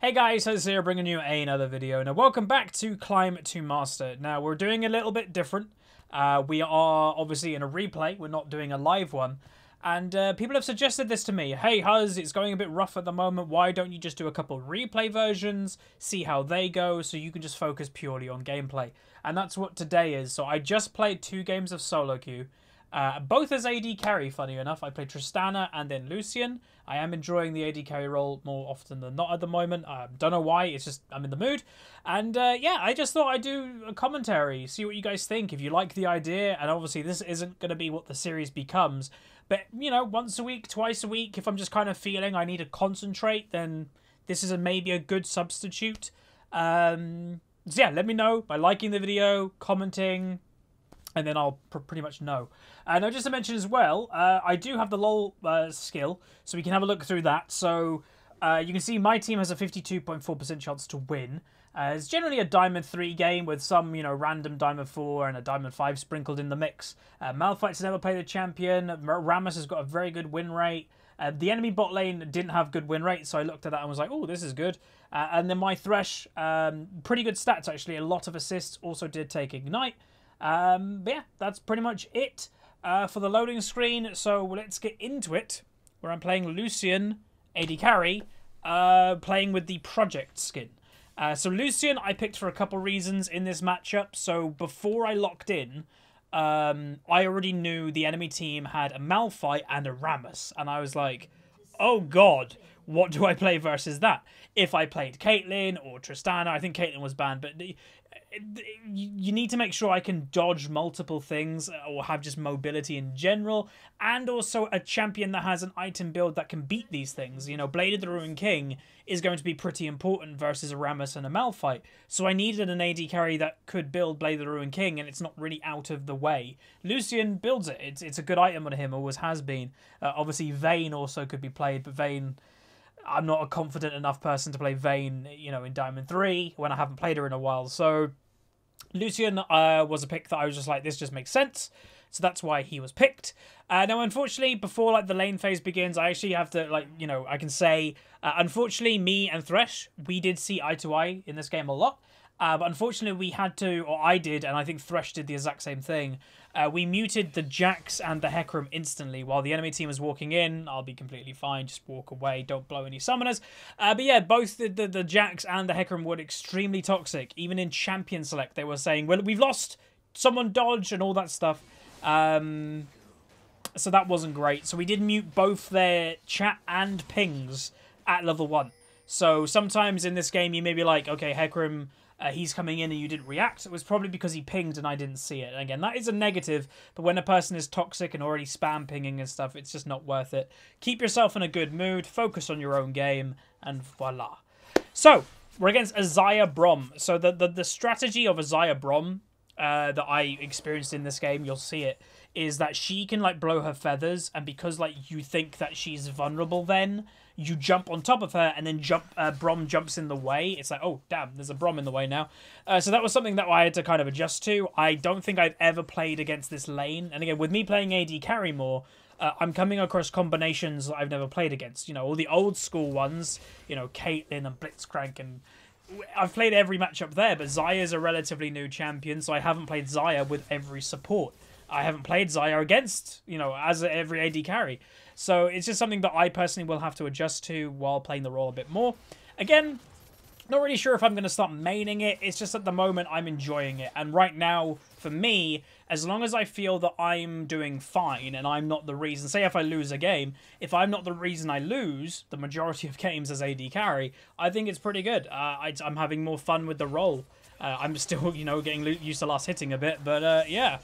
Hey guys, Huzzy here bringing you another video. Now welcome back to Climb to Master. Now we're doing a little bit different. We are obviously in a replay, we're not doing a live one. And people have suggested this to me. Hey Huzz, it's going a bit rough at the moment, why don't you just do a couple replay versions, see how they go, so you can just focus purely on gameplay. And that's what today is. So I just played 2 games of solo queue. Both as AD carry, funny enough. I played Tristana and then Lucian. I am enjoying the AD carry role more often than not at the moment. Don't know why, it's just I'm in the mood. And yeah, I just thought I'd do a commentary, see what you guys think, if you like the idea. And obviously this isn't going to be what the series becomes. But, you know, once a week, twice a week, if I'm just kind of feeling I need to concentrate, then this is maybe a good substitute. So yeah, let me know by liking the video, commenting, and then I'll pretty much know. Now, just to mention as well, I do have the LoL skill, so we can have a look through that. So you can see my team has a 52.4% chance to win. It's generally a Diamond 3 game with some, you know, random Diamond 4 and a Diamond 5 sprinkled in the mix. Malphite's never played a champion. Rammus has got a very good win rate. The enemy bot lane didn't have good win rate, so I looked at that and was like, oh, this is good. And then my Thresh, pretty good stats actually, a lot of assists, also did take Ignite. But yeah, that's pretty much it for the loading screen. So let's get into it, where I'm playing Lucian AD carry, playing with the project skin. So Lucian I picked for a couple reasons in this matchup. So before I locked in, I already knew the enemy team had a Malphite and a Rammus, and I was like, oh god, what do I play versus that? If I played Caitlyn or Tristana, I think Caitlyn was banned, but you need to make sure I can dodge multiple things or have just mobility in general, and also a champion that has an item build that can beat these things. You know, Blade of the Ruined King is going to be pretty important versus a Rammus and a Malphite, so I needed an AD carry that could build Blade of the Ruined King, and it's not really out of the way. Lucian builds it. It's a good item on him, always has been. Obviously, Vayne also could be played, but Vayne, I'm not a confident enough person to play Vayne, you know, in Diamond 3 when I haven't played her in a while. So Lucian was a pick that I was just like, this just makes sense. So that's why he was picked. Now, unfortunately, before like the lane phase begins, I actually have to, like, you know, I can say, unfortunately, me and Thresh, we did see eye to eye in this game a lot. But unfortunately, we had to, or I did, and I think Thresh did the exact same thing. We muted the Jax and the Hecarim instantly while the enemy team was walking in. I'll be completely fine. Just walk away. Don't blow any summoners. But yeah, both the Jax and the Hecarim were extremely toxic. Even in Champion Select, they were saying, well, we've lost. Someone dodge and all that stuff. So that wasn't great. So we did mute both their chat and pings at level 1. So sometimes in this game, you may be like, okay, Hecarim, he's coming in and you didn't react. It was probably because he pinged and I didn't see it. And again, that is a negative, but when a person is toxic and already spam pinging and stuff, it's just not worth it. Keep yourself in a good mood, focus on your own game, and voila. So, we're against Azaya Brom. So the strategy of Azaya Brom that I experienced in this game, you'll see it, is that she can like blow her feathers, and because like you think that she's vulnerable, then you jump on top of her, and then Brom jumps in the way. It's like, oh damn, there's a Brom in the way now. So that was something that I had to kind of adjust to. I don't think I've ever played against this lane, and again, with me playing AD carry more, I'm coming across combinations that I've never played against. You know, all the old school ones, you know, Caitlyn and Blitzcrank, and I've played every matchup there, but Xayah's a relatively new champion, so I haven't played Xayah with every support. I haven't played Xayah against, you know, as every AD carry. So it's just something that I personally will have to adjust to while playing the role a bit more. Again, not really sure if I'm going to start maining it. It's just at the moment I'm enjoying it. And right now, for me, as long as I feel that I'm doing fine and I'm not the reason, say if I lose a game, if I'm not the reason I lose the majority of games as AD carry, I think it's pretty good. I'm having more fun with the role. I'm still, you know, getting used to last hitting a bit, but yeah.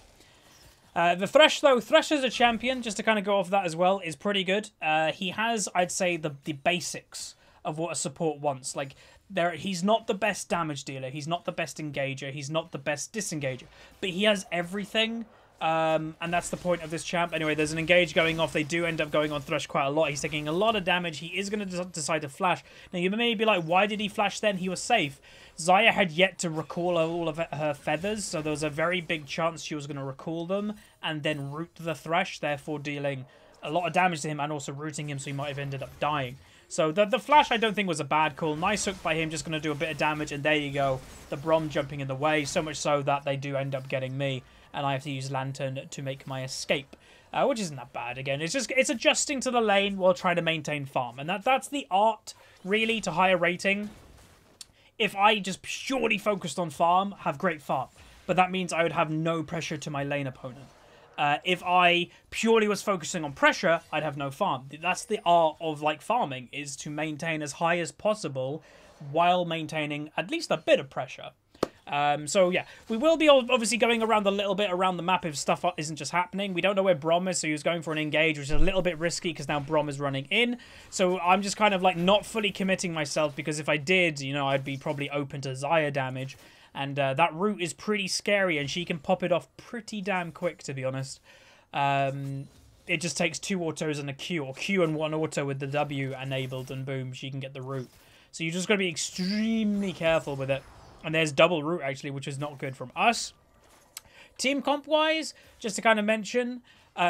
The Thresh, though, Thresh as a champion, just to kind of go off that as well, is pretty good. He has, I'd say, the basics of what a support wants. Like, he's not the best damage dealer, he's not the best engager, he's not the best disengager, but he has everything, and that's the point of this champ. Anyway, there's an engage going off. They do end up going on Thresh quite a lot. He's taking a lot of damage. He is going to decide to flash. Now, you may be like, why did he flash then? He was safe. Xayah had yet to recall all of her feathers, so there was a very big chance she was going to recall them and then root the Thresh, therefore dealing a lot of damage to him and also rooting him, so he might have ended up dying. So the flash I don't think was a bad call. Nice hook by him, just going to do a bit of damage, and there you go. The Brom jumping in the way, so much so that they do end up getting me, and I have to use Lantern to make my escape. Which isn't that bad. Again, it's adjusting to the lane while trying to maintain farm. And that's the art, really, to higher rating. If I just purely focused on farm, have great farm. But that means I would have no pressure to my lane opponent. If I purely was focusing on pressure, I'd have no farm. That's the art of like farming, is to maintain as high as possible while maintaining at least a bit of pressure. So yeah, we will be obviously going around a little bit around the map if stuff isn't just happening. We don't know where Brom is, so he was going for an engage, which is a little bit risky because now Brom is running in. So I'm just kind of like not fully committing myself, because if I did, you know, I'd be probably open to Xayah damage. And that route is pretty scary, and she can pop it off pretty damn quick, to be honest. It just takes 2 autos and a Q, or Q and 1 auto with the W enabled, and boom, she can get the route. So you just got to be extremely careful with it. And there's double route, actually, which is not good from us. Team comp-wise, just to kind of mention,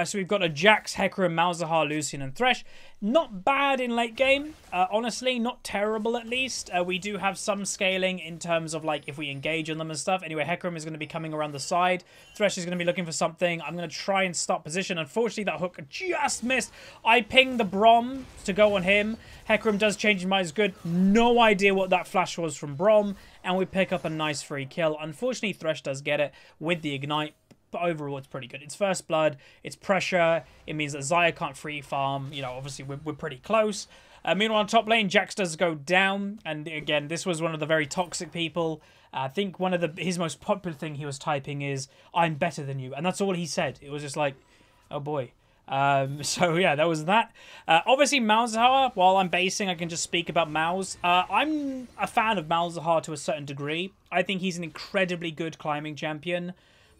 so we've got a Jax, Hecarim, Malzahar, Lucian, and Thresh. Not bad in late game, honestly, not terrible at least. We do have some scaling in terms of, like, if we engage on them and stuff. Anyway, Hecarim is going to be coming around the side. Thresh is going to be looking for something. I'm going to try and stop position. Unfortunately, that hook just missed. I pinged the Brom to go on him. Hecarim does change his mind. It's good. No idea what that flash was from Brom. And we pick up a nice free kill. Unfortunately, Thresh does get it with the Ignite. But overall, it's pretty good. It's first blood. It's pressure. It means that Xayah can't free farm. You know, obviously, we're pretty close. Meanwhile, on top lane, Jax does go down. And again, this was one of the very toxic people. I think one of his most popular thing he was typing is, "I'm better than you." And that's all he said. It was just like, oh boy. So yeah, that was that. Obviously, Malzahar, while I'm basing, I can just speak about Malz. I'm a fan of Malzahar to a certain degree. I think he's an incredibly good climbing champion.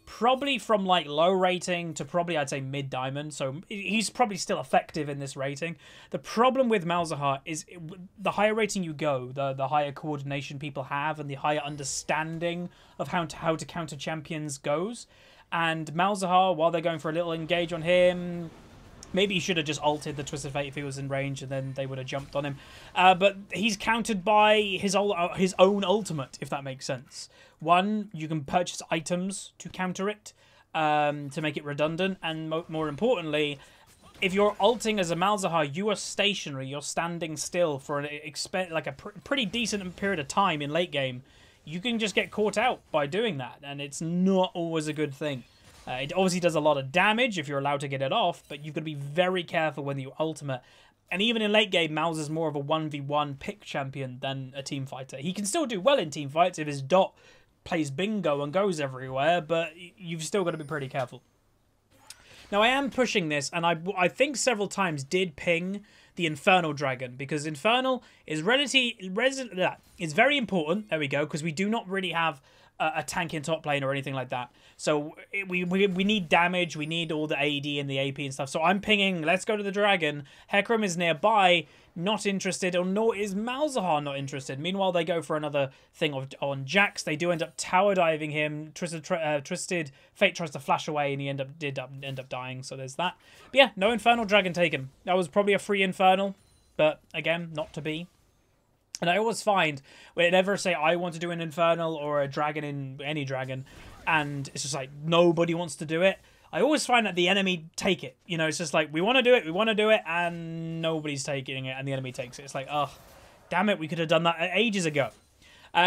Probably from like low rating to probably I'd say mid diamond, so he's probably still effective in this rating. The problem with Malzahar is the higher rating you go, the higher coordination people have, and the higher understanding of how to counter champions goes. And Malzahar, while they're going for a little engage on him, maybe he should have just ulted the Twisted Fate if he was in range, and then they would have jumped on him. But he's countered by his own ultimate, if that makes sense. One, you can purchase items to counter it, to make it redundant. And more importantly, if you're ulting as a Malzahar, you are stationary. You're standing still for a pretty decent period of time in late game. You can just get caught out by doing that, and it's not always a good thing. It obviously does a lot of damage if you're allowed to get it off, but you've got to be very careful when you ultimate. And even in late game, Malz is more of a 1v1 pick champion than a team fighter. He can still do well in team fights if his dot plays bingo and goes everywhere, but you've still got to be pretty careful. Now, I am pushing this, and I think several times did ping the Infernal Dragon, because Infernal is is very important, there we go, because we do not really have a tank in top lane or anything like that. So we need damage, we need all the AD and the AP and stuff. So I'm pinging, let's go to the Dragon. Hecarim is nearby, not interested, or nor is Malzahar not interested. Meanwhile, they go for another thing on Jax. They do end up tower diving him. Twisted Fate tries to flash away, and he did end up dying. So there's that. But yeah, no Infernal Dragon taken. That was probably a free Infernal, but again, not to be. And I always find, whenever say I want to do an Infernal or a Dragon in any Dragon, and it's just like nobody wants to do it, I always find that the enemy take it. You know, it's just like, we want to do it, and nobody's taking it, and the enemy takes it. It's like, oh, damn it, we could have done that ages ago.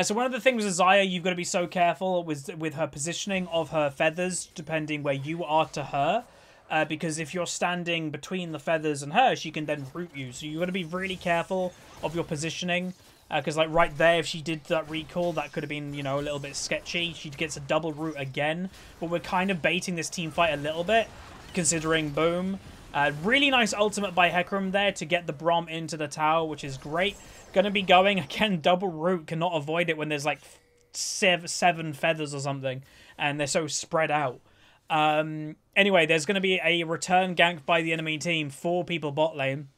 So one of the things with Xayah, you've got to be so careful with her positioning of her feathers, depending where you are to her. Because if you're standing between the feathers and her, she can then root you. So you've got to be really careful of your positioning. Because like right there, if she did that recall, that could have been, you know, a little bit sketchy. She gets a double root again. But we're kind of baiting this team fight a little bit, considering boom. Really nice ultimate by Hecarim there to get the Brom into the tower, which is great. Gonna be going, again, double root. Cannot avoid it when there's like seven feathers or something. And they're so spread out. Anyway, there's going to be a return gank by the enemy team. 4 people bot lane.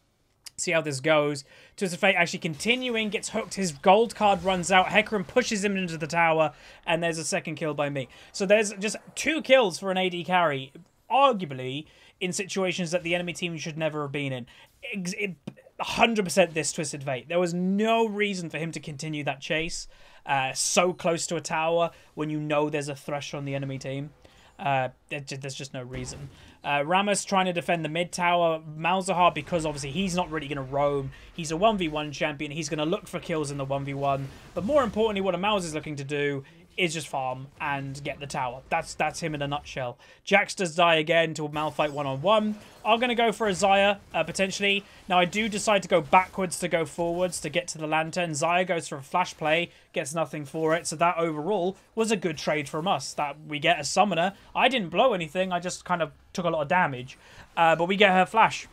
See how this goes. Twisted Fate actually continuing, gets hooked. His gold card runs out. Hecarim pushes him into the tower, and there's a second kill by me. So there's just 2 kills for an AD carry, arguably in situations that the enemy team should never have been in. 100% this Twisted Fate. There was no reason for him to continue that chase so close to a tower when you know there's a Thresh on the enemy team. There's just no reason. Rammus trying to defend the mid tower. Malzahar, because obviously he's not really going to roam. He's a 1v1 champion. He's going to look for kills in the 1v1. But more importantly, what a Malz is looking to do is just farm and get the tower. That's him in a nutshell. Jax does die again to a Malphite one-on-one. I'm going to go for a Xayah, potentially. Now, I do decide to go backwards to go forwards to get to the Lantern. Xayah goes for a flash play, gets nothing for it. So that overall was a good trade from us. That we get a summoner. I didn't blow anything. I just kind of took a lot of damage. But we get her flash,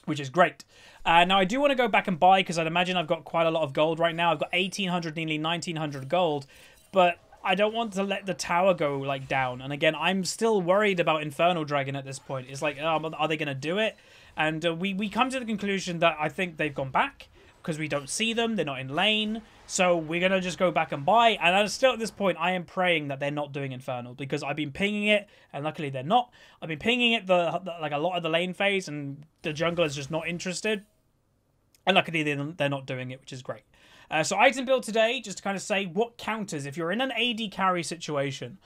which is great. Now, I do want to go back and buy, because I'd imagine I've got quite a lot of gold right now. I've got 1,800, nearly 1,900 gold. But I don't want to let the tower go, like, down. And again, I'm still worried about Infernal Dragon at this point. It's like, are they going to do it? And we come to the conclusion that I think they've gone back, because we don't see them. They're not in lane. So we're going to just go back and buy. And still at this point, I am praying that they're not doing Infernal, because I've been pinging it, and luckily they're not. I've been pinging it like a lot of the lane phase, and the jungle is just not interested. And luckily they're not doing it, which is great. So item build today, just to kind of say what counters. If you're in an AD carry situation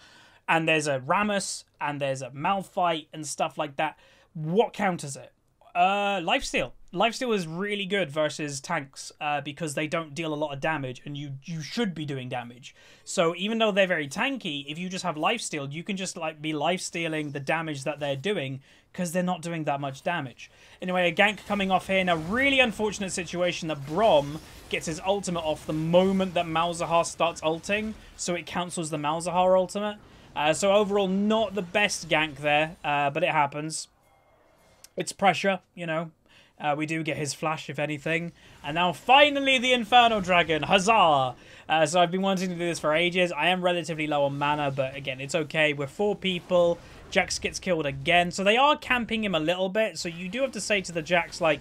and there's a Rammus and there's a Malphite and stuff like that, what counters it? Lifesteal. Lifesteal is really good versus tanks because they don't deal a lot of damage, and you should be doing damage. So even though they're very tanky, if you just have lifesteal, you can just like be lifestealing the damage that they're doing, because they're not doing that much damage. Anyway, a gank coming off here. Now, really unfortunate situation that Braum gets his ultimate off the moment that Malzahar starts ulting, so it cancels the Malzahar ultimate. So overall, not the best gank there, but it happens. It's pressure, you know. We do get his flash, if anything. And now, finally, the Infernal Dragon. Huzzah! So I've been wanting to do this for ages. I am relatively low on mana, but again, it's okay. We're 4 people. Jax gets killed again. So they are camping him a little bit. So you do have to say to the Jax, like,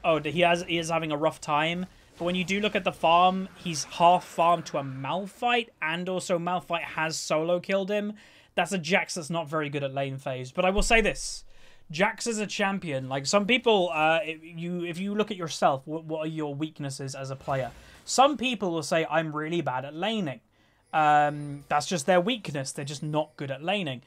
oh, he is having a rough time. But when you do look at the farm, he's half farmed to a Malphite. And also Malphite has solo killed him. That's a Jax that's not very good at lane phase. But I will say this. Jax is a champion. Like, some people, if you look at yourself, what are your weaknesses as a player? Some people will say, I'm really bad at laning. That's just their weakness. They're just not good at laning.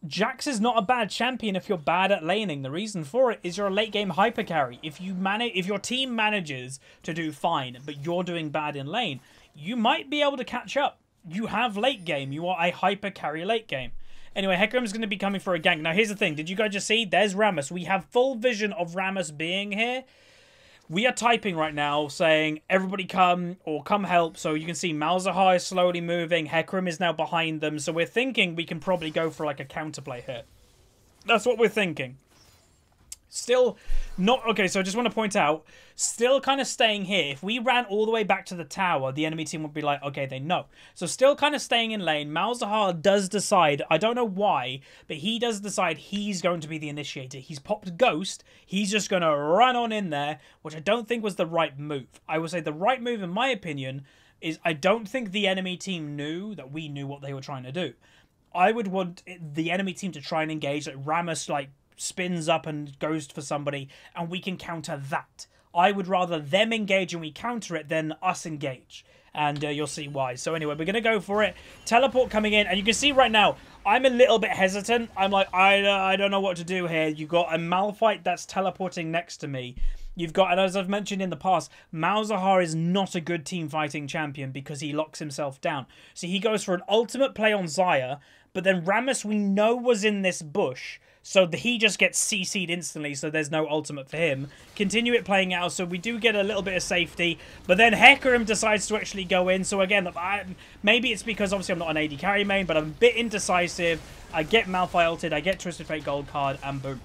Jax is not a bad champion if you're bad at laning. The reason for it is you're a late game hyper carry. If your team manages to do fine, but you're doing bad in lane, you might be able to catch up. You have late game. You are a hyper carry late game. Anyway, Hecarim's going to be coming for a gank. Now, here's the thing. Did you guys just see? There's Rammus. We have full vision of Rammus being here. We are typing right now saying, everybody come, or come help. So you can see Malzahar is slowly moving. Hecarim is now behind them. So we're thinking we can probably go for like a counterplay here. That's what we're thinking. Still not... Okay, so I just want to point out, still kind of staying here. If we ran all the way back to the tower, the enemy team would be like, okay, they know. So still kind of staying in lane. Malzahar does decide, I don't know why, but he does decide he's going to be the initiator. He's popped Ghost. He's just going to run on in there, which I don't think was the right move. I would say the right move, in my opinion, is I don't think the enemy team knew that we knew what they were trying to do. I would want the enemy team to try and engage, like Rammus, like, spins up and goes for somebody, and we can counter that. I would rather them engage and we counter it than us engage. And you'll see why. So anyway, we're going to go for it. Teleport coming in. And you can see right now, I'm a little bit hesitant. I'm like, I don't know what to do here. You've got a Malphite that's teleporting next to me. You've got, and as I've mentioned in the past, Malzahar is not a good team fighting champion because he locks himself down. So he goes for an ultimate play on Xayah. But then Rammus, we know, was in this bush. So he just gets CC'd instantly, so there's no ultimate for him. Continue it playing out, so we do get a little bit of safety. But then Hecarim decides to actually go in. So again, maybe it's because obviously I'm not an AD carry main, but I'm a bit indecisive. I get Malphite ulted, I get Twisted Fate gold card, and boom.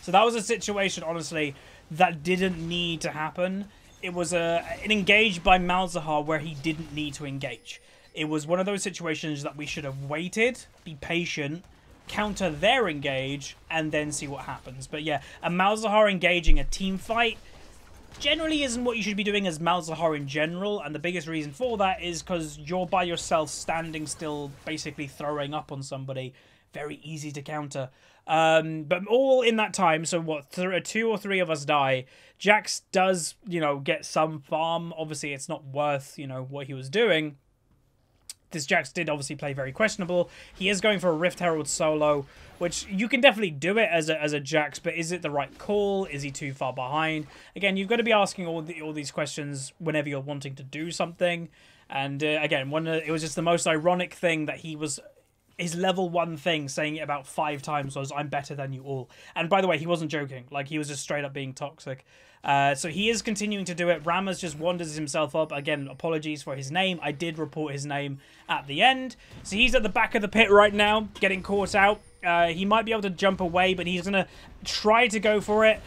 So that was a situation, honestly, that didn't need to happen. It was an engage by Malzahar where he didn't need to engage. It was one of those situations that we should have waited, be patient, counter their engage, and then see what happens. But yeah, a Malzahar engaging a team fight generally isn't what you should be doing as Malzahar in general, and the biggest reason for that is because you're by yourself standing still, basically throwing up on somebody. Very easy to counter. But all in that time, so what, 2 or 3 of us die. Jax does, you know, get some farm. Obviously, it's not worth, you know, what he was doing. This Jax did obviously play very questionable. He is going for a Rift Herald solo, which you can definitely do it as a Jax, but is it the right call? Is he too far behind? Again, you've got to be asking all these questions whenever you're wanting to do something. And again, it was just the most ironic thing that his level 1 thing, saying it about 5 times, was, "I'm better than you all." And by the way, he wasn't joking. Like, he was just straight up being toxic. So he is continuing to do it. Rammus just wanders himself up. Again, apologies for his name. I did report his name at the end. So he's at the back of the pit right now, getting caught out. He might be able to jump away, but he's going to try to go for it.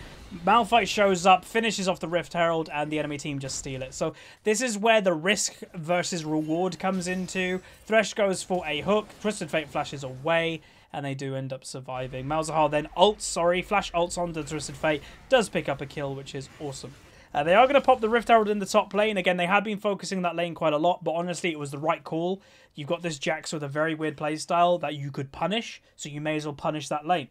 Malphite shows up, finishes off the Rift Herald, and the enemy team just steal it. So this is where the risk versus reward comes into. Thresh goes for a hook. Twisted Fate flashes away, and they do end up surviving. Malzahar then flash ults onto Twisted Fate. Does pick up a kill, which is awesome. They are going to pop the Rift Herald in the top lane. Again, they have been focusing that lane quite a lot, but honestly, it was the right call. You've got this Jax with a very weird playstyle that you could punish, so you may as well punish that lane.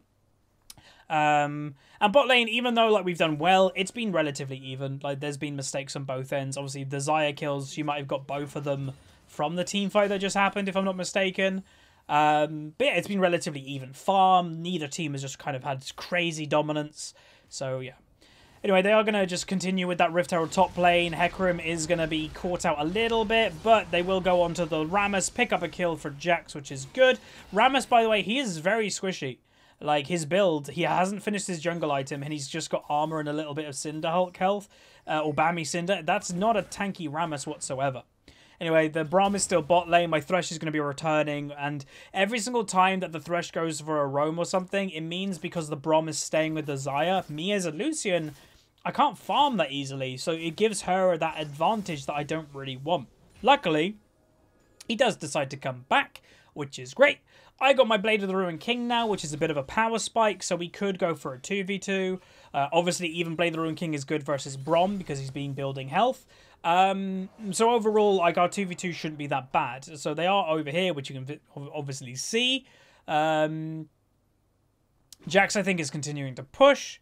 And bot lane, even though like we've done well, it's been relatively even. Like, there's been mistakes on both ends. Obviously, the Xayah kills, you might have got both of them from the team fight that just happened, if I'm not mistaken. But yeah, it's been relatively even farm. Neither team has just kind of had crazy dominance. So yeah. Anyway, they are going to just continue with that Rift Herald top lane. Hecarim is going to be caught out a little bit, but they will go on to the Rammus, pick up a kill for Jax, which is good. Rammus, by the way, he is very squishy. Like, his build, he hasn't finished his jungle item, and he's just got armor and a little bit of Cinder Hulk health, or Bammy Cinder. That's not a tanky Rammus whatsoever. Anyway, the Braum is still bot lane. My Thresh is going to be returning, and every single time that the Thresh goes for a roam or something, it means because the Braum is staying with the Xayah, me as a Lucian, I can't farm that easily, so it gives her that advantage that I don't really want. Luckily, he does decide to come back, which is great. I got my Blade of the Ruined King now, which is a bit of a power spike, so we could go for a 2v2. Obviously, even Blade of the Ruined King is good versus Braum because he's been building health. So overall, like, our 2v2 shouldn't be that bad. So they are over here, which you can obviously see. Jax, I think, is continuing to push.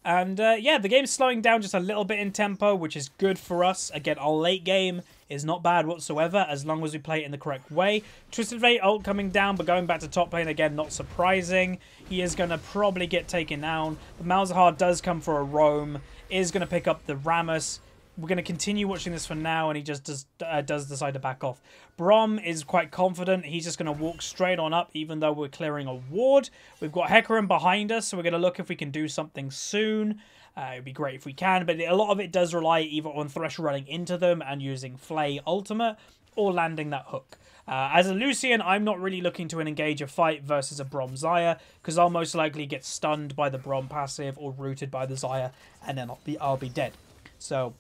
And yeah, the game's slowing down just a little bit in tempo, which is good for us. Again, our late game is not bad whatsoever, as long as we play it in the correct way. Twisted Fate ult coming down, but going back to top lane again, not surprising. He is going to probably get taken down. But Malzahar does come for a roam, is going to pick up the Rammus. We're going to continue watching this for now, and he just does decide to back off. Braum is quite confident. He's just going to walk straight on up, even though we're clearing a ward. We've got Hecarim behind us, so we're going to look if we can do something soon. It would be great if we can, but a lot of it does rely either on Thresh running into them and using Flay ultimate, or landing that hook. As a Lucian, I'm not really looking to engage a fight versus a Braum Xayah, because I'll most likely get stunned by the Braum passive or rooted by the Xayah, and then I'll be dead. So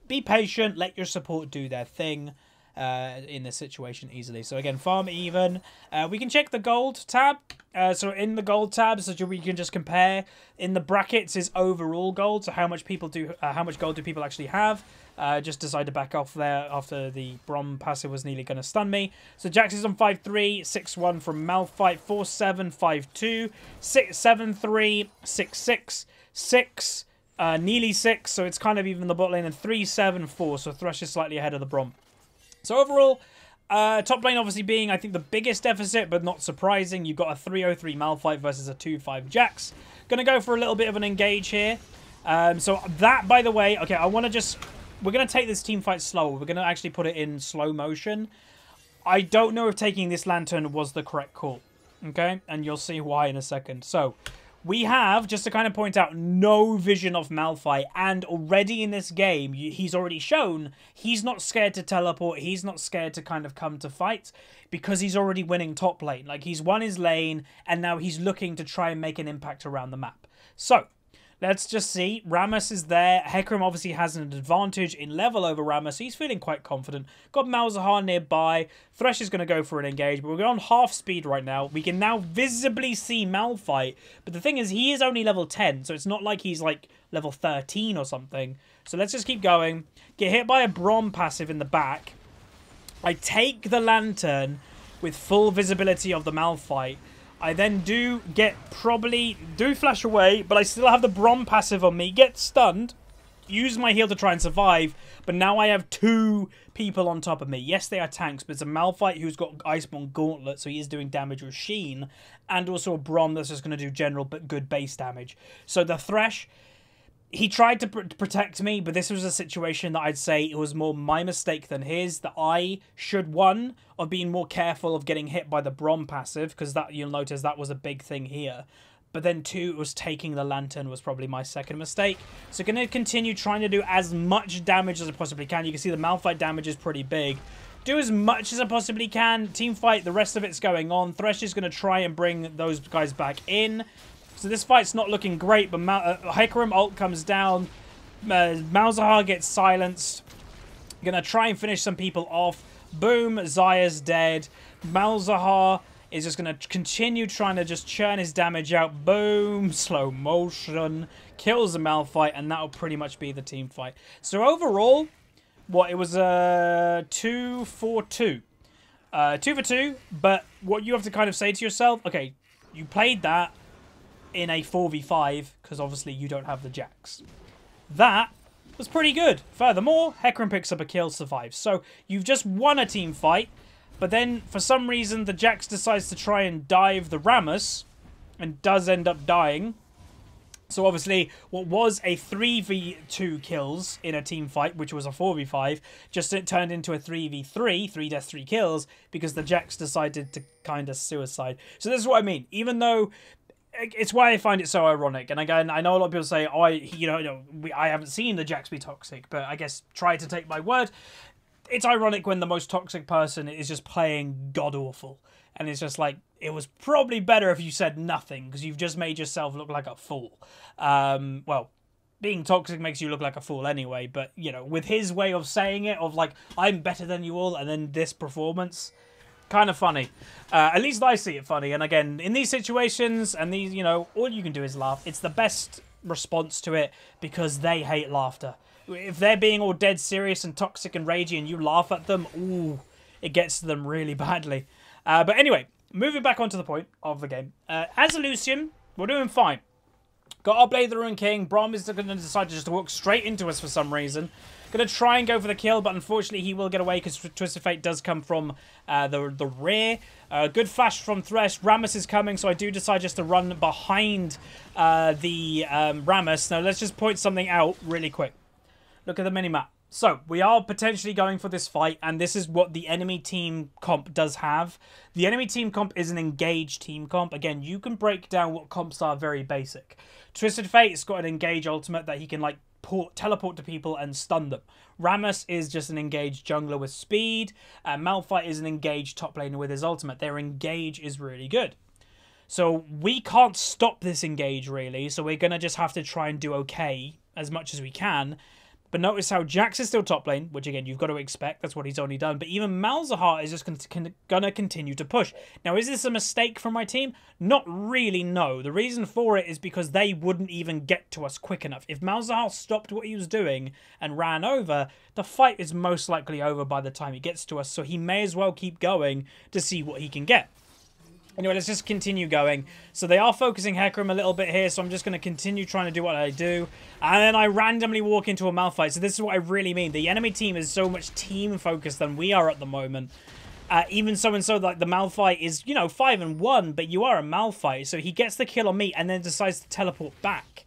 be patient, let your support do their thing in this situation easily. So again, farm even. We can check the gold tab. So in the gold tab, so we can just compare. In the brackets is overall gold, so how much gold do people actually have. Just decide to back off there after the Braum passive was nearly going to stun me. So Jax is on 5-3, 6-1 from Malphite, 4-7, 5-2, 6-7-3, 6-6, 6. Nearly 6, so it's kind of even the bot lane, and 3-7-4, so Thresh is slightly ahead of the Braum. So overall, top lane obviously being, I think, the biggest deficit, but not surprising. You've got a 3-0-3 Malphite versus a 2-5 Jax. Gonna go for a little bit of an engage here. So that, by the way, okay, we're gonna take this team fight slow. We're gonna actually put it in slow motion. I don't know if taking this Lantern was the correct call, okay? And you'll see why in a second. So we have, just to kind of point out, no vision of Malphite, and already in this game, he's already shown he's not scared to teleport, he's not scared to kind of come to fight, because he's already winning top lane. Like, he's won his lane, and now he's looking to try and make an impact around the map. So let's just see. Rammus is there. Hecarim obviously has an advantage in level over Rammus. He's feeling quite confident. Got Malzahar nearby. Thresh is going to go for an engage, but we're on half speed right now. We can now visibly see Malphite, but the thing is, he is only level 10, so it's not like he's like level 13 or something. So let's just keep going. Get hit by a Braum passive in the back. I take the Lantern with full visibility of the Malphite. I then do flash away, but I still have the Brom passive on me, get stunned, use my heal to try and survive, but now I have 2 people on top of me. Yes, they are tanks, but it's a Malphite who's got Iceborne Gauntlet, so he is doing damage with Sheen, and also a Brom that's just going to do general but good base damage. So the Thresh, he tried to protect me, but this was a situation that I'd say it was more my mistake than his, that I should, 1, of being more careful of getting hit by the Brom passive, because that, you'll notice that was a big thing here. But then 2, it was taking the Lantern was probably my second mistake. So going to continue trying to do as much damage as I possibly can. You can see the Malphite damage is pretty big. Do as much as I possibly can. Team fight, the rest of it's going on. Thresh is going to try and bring those guys back in. So this fight's not looking great, but Hecarim ult comes down. Malzahar gets silenced. Gonna try and finish some people off. Boom, Zaya's dead. Malzahar is just gonna continue trying to just churn his damage out. Boom, slow motion. Kills the Malphite, and that'll pretty much be the team fight. So overall, it was 2 for 2. 2 for 2, but what you have to kind of say to yourself, okay, you played that in a 4v5, because obviously you don't have the Jax. That was pretty good. Furthermore, Hecarim picks up a kill, survives. So you've just won a team fight, but then for some reason the Jax decides to try and dive the Rammus, and does end up dying. So obviously what was a 3v2 kills in a team fight, which was a 4v5, just it turned into a 3v3, 3 deaths, 3 kills, because the Jax decided to kind of suicide. So this is what I mean. Even though it's why I find it so ironic. And again, I know a lot of people say, oh, I haven't seen the Jax be toxic, but I guess try to take my word. It's ironic when the most toxic person is just playing god-awful. And it's just like, it was probably better if you said nothing, because you've just made yourself look like a fool. Well, being toxic makes you look like a fool anyway, but, you know, with his way of saying it, of like, I'm better than you all, and then this performance, kind of funny. At least I see it funny. And again, in these situations, and these, all you can do is laugh. It's the best response to it, because they hate laughter. If they're being all dead serious and toxic and ragey, and you laugh at them, ooh, it gets to them really badly. But anyway, moving back onto the point of the game. As a Lucian, we're doing fine. Got our Blade of the Ruined King. Brom is going to decide to just walk straight into us for some reason. Going to try and go for the kill, but unfortunately he will get away because Twisted Fate does come from the rear. Good flash from Thresh. Rammus is coming, so I do decide just to run behind the Rammus. Now let's just point something out really quick. Look at the minimap. So, we are potentially going for this fight, and this is what the enemy team comp does have. The enemy team comp is an engaged team comp. Again, you can break down what comps are very basic. Twisted Fate's got an engage ultimate that he can, like, teleport to people and stun them. Rammus is just an engaged jungler with speed. Malphite is an engaged top laner with his ultimate. Their engage is really good. So, we can't stop this engage, really, so we're going to just have to try and do okay as much as we can. But notice how Jax is still top lane, which again, you've got to expect. That's what he's only done. But even Malzahar is just going to continue to push. Now, is this a mistake from my team? Not really, no. The reason for it is because they wouldn't even get to us quick enough. If Malzahar stopped what he was doing and ran over, the fight is most likely over by the time he gets to us. So he may as well keep going to see what he can get. Anyway, let's just continue going. So they are focusing Hecarim a little bit here, so I'm just going to continue trying to do what I do. And then I randomly walk into a Malphite. So this is what I really mean. The enemy team is so much team-focused than we are at the moment. Even so and so, like, the Malphite is, 5-1, but you are a Malphite. So he gets the kill on me and then decides to teleport back.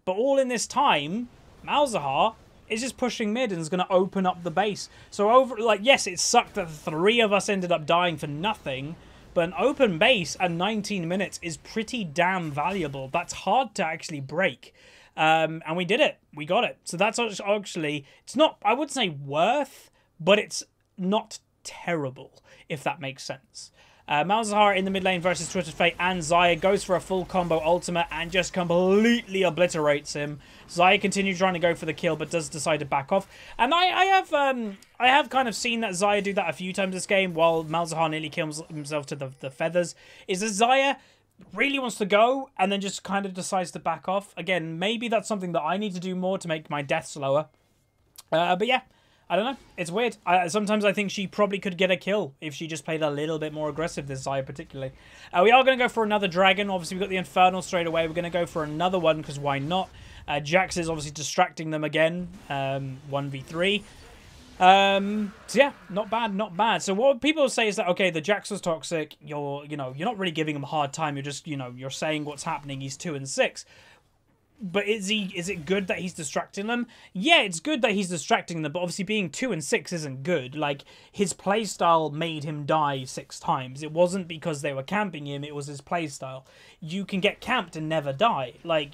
But all in this time, Malzahar is just pushing mid and is going to open up the base. So, yes, it sucked that 3 of us ended up dying for nothing. But an open base at 19 minutes is pretty damn valuable. That's hard to actually break. And we did it. We got it. So that's actually, it's not, I would say worth, but it's not terrible, if that makes sense. Malzahar in the mid lane versus Twisted Fate, and Xayah goes for a full combo ultimate and just completely obliterates him. Xayah continues trying to go for the kill, but does decide to back off. And I have kind of seen that Xayah do that a few times this game, while Malzahar nearly kills himself to the feathers. Is that Xayah really wants to go and then just kind of decides to back off. Again, maybe that's something that I need to do more to make my death slower. But yeah, I don't know. It's weird. Sometimes I think she probably could get a kill if she just played a little bit more aggressive this side particularly. We are going to go for another dragon. Obviously, we've got the Infernal straight away. We're going to go for another one because why not? Jax is obviously distracting them again. 1v3. So yeah, not bad, not bad. So what people say is that, okay, the Jax was toxic. You're not really giving him a hard time. You're just, you're saying what's happening. He's 2 and 6. But is it good that he's distracting them? Yeah, it's good that he's distracting them, but obviously being 2 and 6 isn't good. Like, his playstyle made him die 6 times. It wasn't because they were camping him, it was his playstyle. You can get camped and never die. Like,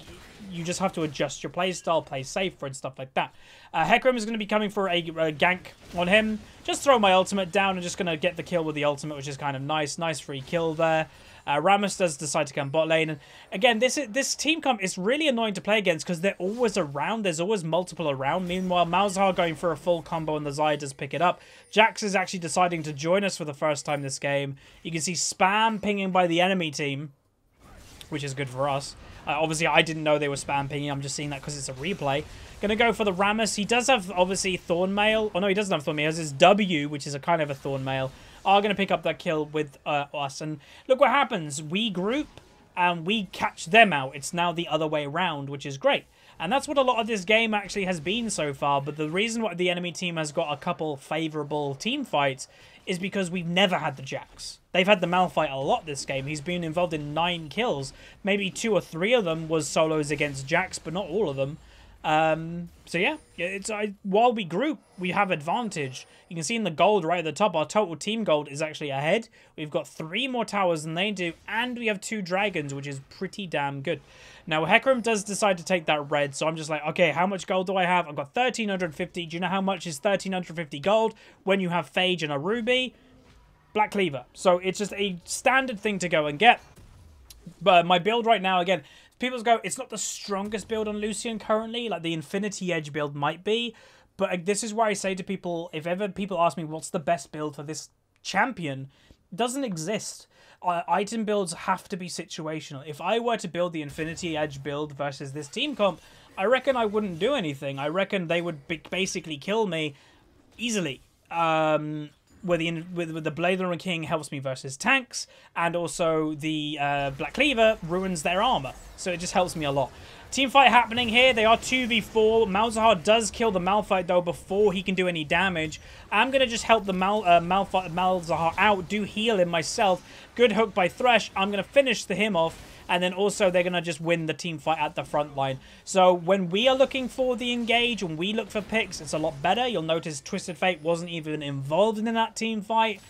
you just have to adjust your playstyle, play safer and stuff like that. Hecarim is going to be coming for a gank on him. Just throw my ultimate down and just going to get the kill with the ultimate, which is kind of nice. Nice free kill there. Rammus does decide to come bot lane. And again, this team comp is really annoying to play against because they're always around. There's always multiple around. Meanwhile, Malzahar going for a full combo and the Xayah does pick it up. Jax is actually deciding to join us for the first time this game. You can see spam pinging by the enemy team, which is good for us. Obviously, I didn't know they were spam pinging. I'm just seeing that because it's a replay. Gonna go for the Rammus. He does have, obviously, Thornmail. Oh, no, he doesn't have Thornmail. He has his W, which is a kind of a Thornmail. Are going to pick up that kill with us. And look what happens. We group and we catch them out. It's now the other way around, which is great. And that's what a lot of this game actually has been so far. But the reason why the enemy team has got a couple favourable team fights is because we've never had the Jax. They've had the Malphite a lot this game. He's been involved in 9 kills. Maybe 2 or 3 of them was solos against Jax, but not all of them. So yeah, while we group, we have advantage. You can see in the gold right at the top, our total team gold is actually ahead. We've got 3 more towers than they do, and we have 2 dragons, which is pretty damn good. Now, Hecarim does decide to take that red, so I'm just like, okay, how much gold do I have? I've got 1,350. Do you know how much is 1,350 gold when you have Phage and a Ruby? Black Cleaver. So it's just a standard thing to go and get. But my build right now, again, people go, it's not the strongest build on Lucian currently. Like, the Infinity Edge build might be. But this is where I say to people, if ever people ask me what's the best build for this champion, it doesn't exist. Item builds have to be situational. If I were to build the Infinity Edge build versus this team comp, I reckon I wouldn't do anything. I reckon they would basically kill me easily. Where the Blade Runner King helps me versus tanks, and also the Black Cleaver ruins their armor. So it just helps me a lot. Team fight happening here. They are 2v4. Malzahar does kill the Malphite, though, before he can do any damage. I'm going to just help the Malzahar out, do heal him myself. Good hook by Thresh. I'm going to finish him off. And then also they're going to just win the team fight at the front line. So when we are looking for the engage, when we look for picks, it's a lot better. You'll notice Twisted Fate wasn't even involved in that team fight.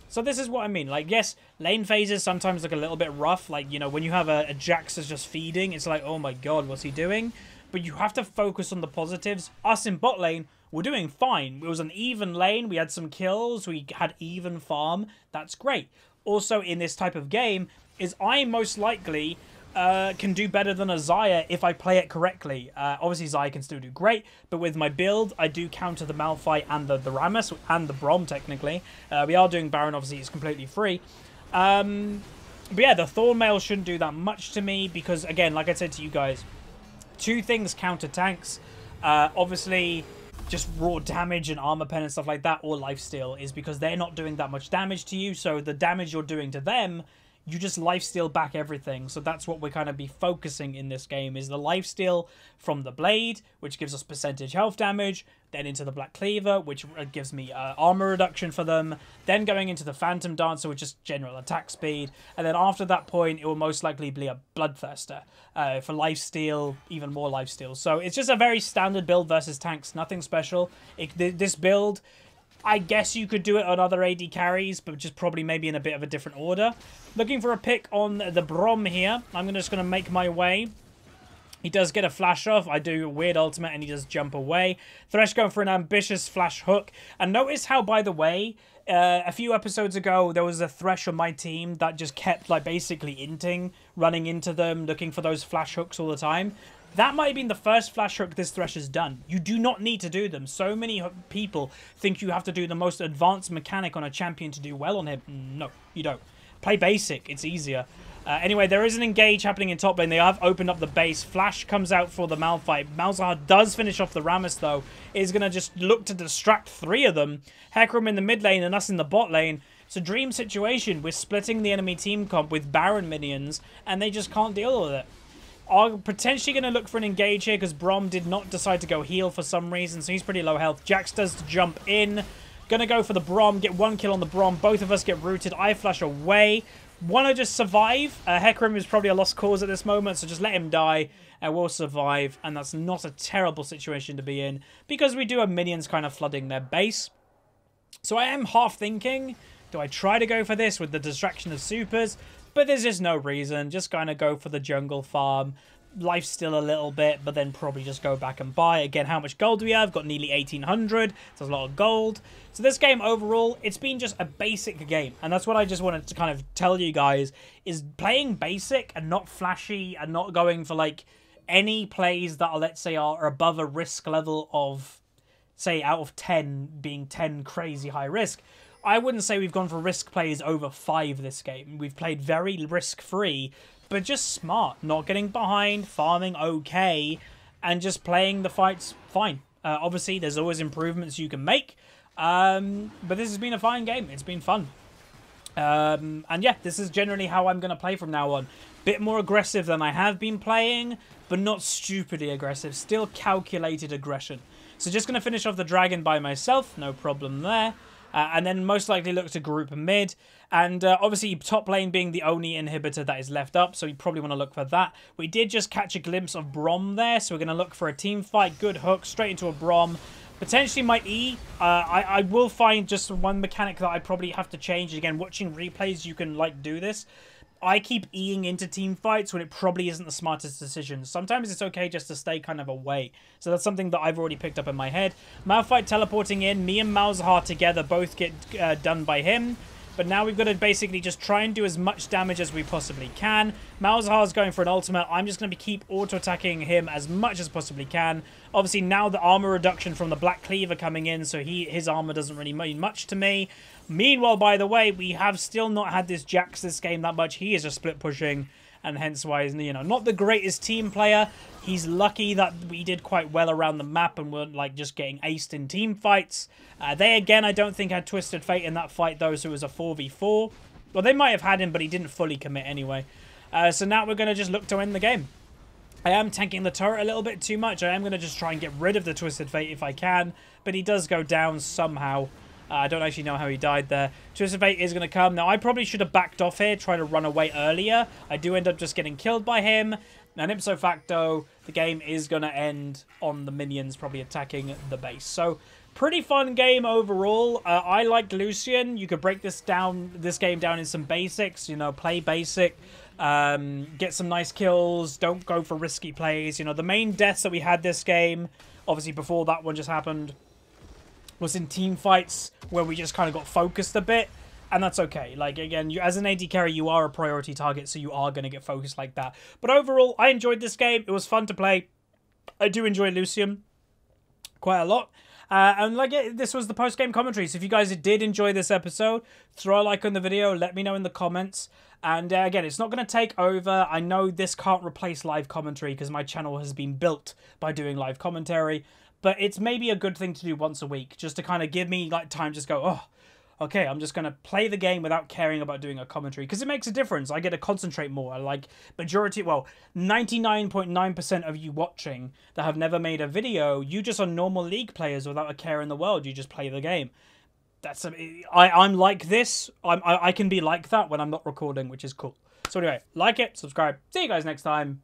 So this is what I mean. Like, yes, lane phases sometimes look a little bit rough. Like, when you have a Jax that's just feeding, it's like, oh my god, what's he doing? But you have to focus on the positives. Us in bot lane, we're doing fine. It was an even lane. We had some kills. We had even farm. That's great. Also, in this type of game, is I most likely can do better than a Xayah if I play it correctly. Obviously, Xayah can still do great, but with my build, I do counter the Malphite and the Rammus and the Braum, technically. We are doing Baron, obviously, it's completely free. But yeah, the Thornmail shouldn't do that much to me because, again, like I said to you guys, 2 things counter tanks. Obviously, just raw damage and armor pen and stuff like that, or lifesteal, is because they're not doing that much damage to you, so the damage you're doing to them, you just lifesteal back everything. So that's what we're kind of be focusing in this game, is the lifesteal from the Blade, which gives us percentage health damage, then into the Black Cleaver, which gives me armor reduction for them, then going into the Phantom Dancer, which is general attack speed, and then after that point, it will most likely be a Bloodthirster for lifesteal, even more lifesteal. So it's just a very standard build versus tanks, nothing special. This build, I guess you could do it on other AD carries, but just probably maybe in a bit of a different order. Looking for a pick on the Braum here. I'm just going to make my way. He does get a flash off. I do a weird ultimate and he does jump away. Thresh going for an ambitious flash hook. And notice how, by the way, a few episodes ago, there was a Thresh on my team that just kept, like, basically inting, running into them, looking for those flash hooks all the time. That might have been the first flash hook this Thresh has done. You do not need to do them. So many people think you have to do the most advanced mechanic on a champion to do well on him. No, you don't. Play basic. It's easier. Anyway, there is an engage happening in top lane. They have opened up the base. Flash comes out for the Malphite. Malzahar does finish off the Rammus, though. Is going to just look to distract 3 of them. Hecarim in the mid lane and us in the bot lane. It's a dream situation. We're splitting the enemy team comp with Baron minions, and they just can't deal with it. Are potentially going to look for an engage here because Braum did not decide to go heal for some reason, so he's pretty low health. Jax does jump in. Going to go for the Braum, get 1 kill on the Braum. Both of us get rooted. I flash away. Want to just survive. Hecarim is probably a lost cause at this moment, so just let him die and we'll survive. And that's not a terrible situation to be in because we do have minions kind of flooding their base. So I am half thinking, do I try to go for this with the distraction of supers? But there's just no reason. Just kind of go for the jungle farm. Life's still a little bit, but then probably just go back and buy. Again, how much gold do we have? Got nearly 1,800. So that's a lot of gold. So this game overall, it's been just a basic game. And that's what I just wanted to kind of tell you guys, is playing basic and not flashy and not going for like any plays that are, let's say, are above a risk level of, say, out of 10 being 10 crazy high risk. I wouldn't say we've gone for risk plays over 5 this game. We've played very risk-free, but just smart, not getting behind, farming okay, and just playing the fights fine. Obviously, there's always improvements you can make, but this has been a fine game. It's been fun. And yeah, this is generally how I'm going to play from now on. Bit more aggressive than I have been playing, but not stupidly aggressive. Still calculated aggression. So just going to finish off the dragon by myself. No problem there. And then most likely look to group mid. And obviously top lane being the only inhibitor that is left up. So you probably want to look for that. We did just catch a glimpse of Braum there. So we're going to look for a team fight. Good hook. Straight into a Braum. Potentially my E. I will find just one mechanic that I probably have to change. Again, watching replays, you can like do this. I keep E-ing into team fights when it probably isn't the smartest decision. Sometimes it's okay just to stay kind of away. So that's something that I've already picked up in my head. Malphite teleporting in. Me and Malzahar together both get done by him. But now we've got to basically just try and do as much damage as we possibly can. Malzahar's going for an ultimate. I'm just going to keep auto-attacking him as much as possibly can. Obviously, now the armor reduction from the Black Cleaver coming in, so his armor doesn't really mean much to me. Meanwhile, by the way, we have still not had this Jax this game that much. He is just split pushing, and hence why he's, you know, not the greatest team player. He's lucky that we did quite well around the map and weren't like just getting aced in team fights. They, again, I don't think had Twisted Fate in that fight, though, so it was a 4v4. Well, they might have had him, but he didn't fully commit anyway. So now we're going to just look to end the game. I am tanking the turret a little bit too much. I am going to just try and get rid of the Twisted Fate if I can, but he does go down somehow. I don't actually know how he died there. Twisted Fate is going to come. Now, I probably should have backed off here, trying to run away earlier. I do end up just getting killed by him. And ipso facto, the game is going to end on the minions probably attacking the base. So, pretty fun game overall. I like Lucian. You could break this game down in some basics. You know, play basic. Get some nice kills. Don't go for risky plays. You know, the main deaths that we had this game, obviously before that one just happened, was in team fights where we just kind of got focused a bit. And that's okay. Like, again, as an AD carry, you are a priority target, so you are going to get focused like that. But overall, I enjoyed this game. It was fun to play. I do enjoy Lucian quite a lot. And like this was the post-game commentary. So if you guys did enjoy this episode, throw a like on the video. Let me know in the comments. And again, it's not going to take over. I know this can't replace live commentary because my channel has been built by doing live commentary. But it's maybe a good thing to do once a week, just to kind of give me like time to just go, oh, okay, I'm just going to play the game without caring about doing a commentary. Because it makes a difference. I get to concentrate more. Like, 99.9% of you watching that have never made a video, you just are normal League players without a care in the world. You just play the game. I'm like this. I can be like that when I'm not recording, which is cool. So anyway, like it, subscribe. See you guys next time.